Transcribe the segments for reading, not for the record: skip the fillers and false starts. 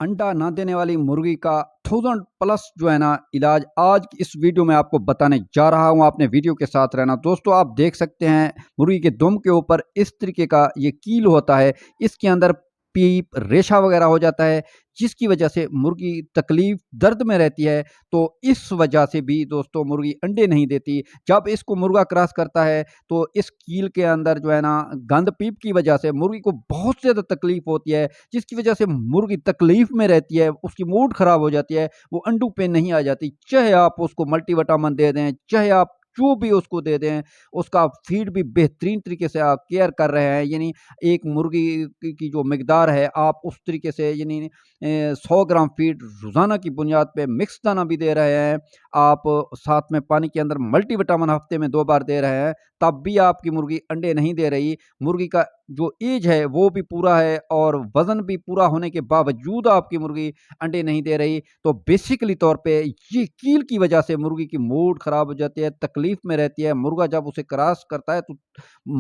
अंडा ना देने वाली मुर्गी का 1000 प्लस जो है ना इलाज आज की इस वीडियो में आपको बताने जा रहा हूं। आपने वीडियो के साथ रहना। दोस्तों आप देख सकते हैं मुर्गी के दुम के ऊपर इस तरीके का ये कील होता है। इसके अंदर पीप रेशा वगैरह हो जाता है, जिसकी वजह से मुर्गी तकलीफ दर्द में रहती है। तो इस वजह से भी दोस्तों मुर्गी अंडे नहीं देती। जब इसको मुर्गा क्रॉस करता है तो इस कील के अंदर जो है ना गंद पीप की वजह से मुर्गी को बहुत ज़्यादा तकलीफ होती है, जिसकी वजह से मुर्गी तकलीफ में रहती है, उसकी मूड खराब हो जाती है, वो अंडों पे नहीं आ जाती। चाहे आप उसको मल्टीविटामिन दे दें, चाहे आप जो भी उसको दे दें, उसका फीड भी बेहतरीन तरीके से आप केयर कर रहे हैं। यानी एक मुर्गी की जो मिकदार है आप उस तरीके से यानी 100 ग्राम फीड रोज़ाना की बुनियाद पे मिक्स दाना भी दे रहे हैं। आप साथ में पानी के अंदर मल्टीविटामिन हफ्ते में 2 बार दे रहे हैं, तब भी आपकी मुर्गी अंडे नहीं दे रही। मुर्गी का जो एज है वो भी पूरा है और वज़न भी पूरा होने के बावजूद आपकी मुर्गी अंडे नहीं दे रही। तो बेसिकली तौर पे ये कील की वजह से मुर्गी की मूड ख़राब हो जाती है, तकलीफ़ में रहती है। मुर्गा जब उसे क्रॉस करता है तो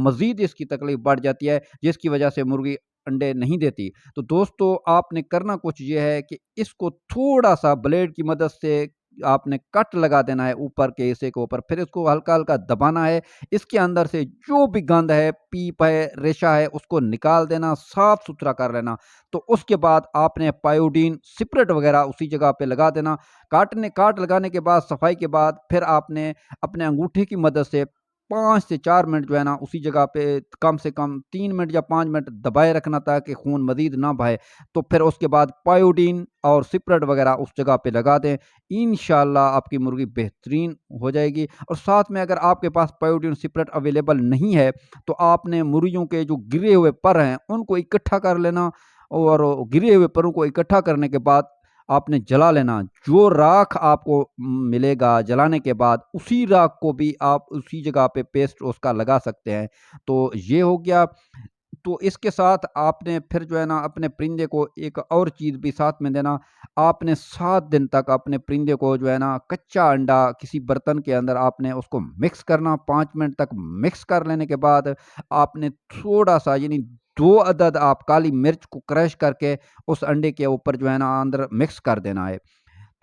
मज़ीद इसकी तकलीफ़ बढ़ जाती है, जिसकी वजह से मुर्गी अंडे नहीं देती। तो दोस्तों आपने करना कुछ ये है कि इसको थोड़ा-सा ब्लेड की मदद से आपने कट लगा देना है ऊपर के हिस्से के ऊपर, फिर इसको हल्का-हल्का दबाना है। इसके अंदर से जो भी गंद है, पीप है, रेशा है, उसको निकाल देना, साफ-सुथरा कर लेना। तो उसके बाद आपने पायोडीन, सिपरेट वगैरह उसी जगह पे लगा देना। काट लगाने के बाद, सफाई के बाद फिर आपने अपने अंगूठे की मदद से 5 से 4 मिनट जो है ना उसी जगह पे कम से कम 3 मिनट या 5 मिनट दबाए रखना ताकि खून मज़ीद ना बहे। तो फिर उसके बाद पायोडीन और सिपरेट वगैरह उस जगह पे लगा दें। इंशाल्लाह आपकी मुर्गी बेहतरीन हो जाएगी। और साथ में अगर आपके पास पायोडीन सिपरेट अवेलेबल नहीं है तो आपने मुर्गियों के जो गिरे हुए पर हैं उनको इकट्ठा कर लेना और गिरे हुए परों को इकट्ठा करने के बाद आपने जला लेना। जो राख आपको मिलेगा जलाने के बाद, उसी राख को भी आप उसी जगह पे पेस्ट उसका लगा सकते हैं। तो ये हो गया। तो इसके साथ आपने फिर जो है ना अपने परिंदे को एक और चीज़ भी साथ में देना। आपने 7 दिन तक अपने परिंदे को जो है ना कच्चा अंडा किसी बर्तन के अंदर आपने उसको मिक्स करना। 5 मिनट तक मिक्स कर लेने के बाद आपने थोड़ा-सा यानी 2 अदद आप काली मिर्च को क्रश करके उस अंडे के ऊपर जो है ना अंदर मिक्स कर देना है।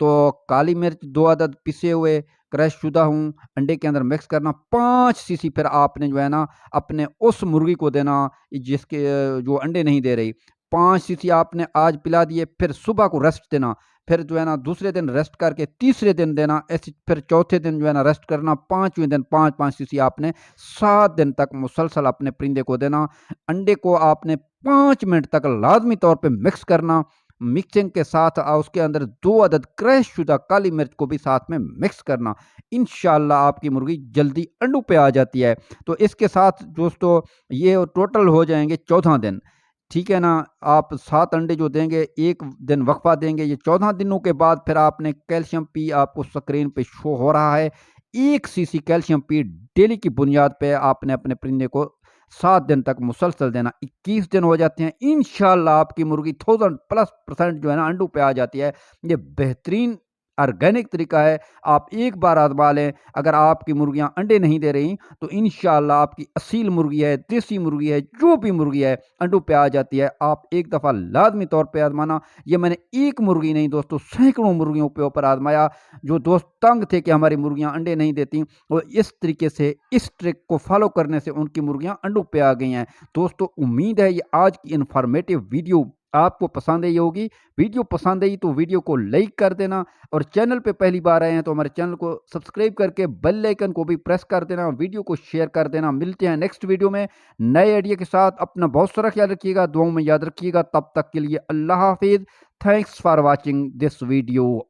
तो काली मिर्च 2 अदद पिसे हुए क्रश शुदा हूँ, अंडे के अंदर मिक्स करना। 5 सीसी फिर आपने जो है ना अपने उस मुर्गी को देना जिसके जो अंडे नहीं दे रही। 5 सीसी आपने आज पिला दिए, फिर सुबह को रेस्ट देना। फिर जो है ना दूसरे दिन रेस्ट करके तीसरे दिन देना, ऐसे फिर चौथे दिन जो है ना रेस्ट करना, 5वें दिन 5-5 सीसी आपने 7 दिन तक मुसलसल अपने परिंदे को देना। अंडे को आपने 5 मिनट तक लाज़मी तौर पे मिक्स करना। मिक्सिंग के साथ उसके अंदर 2 अदद क्रश शुदा काली मिर्च को भी साथ में मिक्स करना। इंशाल्लाह आपकी मुर्गी जल्दी अंडों पे आ जाती है। तो इसके साथ दोस्तों ये टोटल हो जाएँगे 14 दिन। ठीक है ना? आप 7 अंडे जो देंगे, 1 दिन वक़्फ़ा देंगे, ये 14 दिनों के बाद फिर आपने कैल्शियम पी आपको स्क्रीन पे शो हो रहा है। 1 सीसी कैल्शियम पी डेली की बुनियाद पे आपने अपने परिंदे को 7 दिन तक मुसलसल देना। 21 दिन हो जाते हैं, इंशाल्लाह आपकी मुर्गी 1000 प्लस % जो है ना अंडों पे आ जाती है। ये बेहतरीन ऑर्गेनिक तरीका है, आप एक बार आज़मा लें। अगर आपकी मुर्गियाँ अंडे नहीं दे रही, तो इंशाल्लाह आपकी असील मुर्गी है, देसी मुर्गी है, जो भी मुर्गी है, अंडों पे आ जाती है। आप एक दफ़ा लाज़मी तौर पे आज़माना। ये मैंने एक मुर्गी नहीं दोस्तों, सैकड़ों मुर्गियों के ऊपर आज़माया, जो दोस्त तंग थे कि हमारी मुर्गियाँ अंडे नहीं देती। और इस तरीके से, इस ट्रिक को फ़ॉलो करने से उनकी मुर्गियाँ अंडों पे आ गई हैं। दोस्तों उम्मीद है ये आज की इन्फॉर्मेटिव वीडियो आपको पसंद आई होगी। वीडियो पसंद आई तो वीडियो को लाइक कर देना और चैनल पे पहली बार आए हैं तो हमारे चैनल को सब्सक्राइब करके बेल आइकन को भी प्रेस कर देना, वीडियो को शेयर कर देना। मिलते हैं नेक्स्ट वीडियो में नए आइडिया के साथ। अपना बहुत सारा ख्याल रखिएगा, दुआओं में याद रखिएगा। तब तक के लिए अल्लाह हाफिज़। Thanks for watching this video.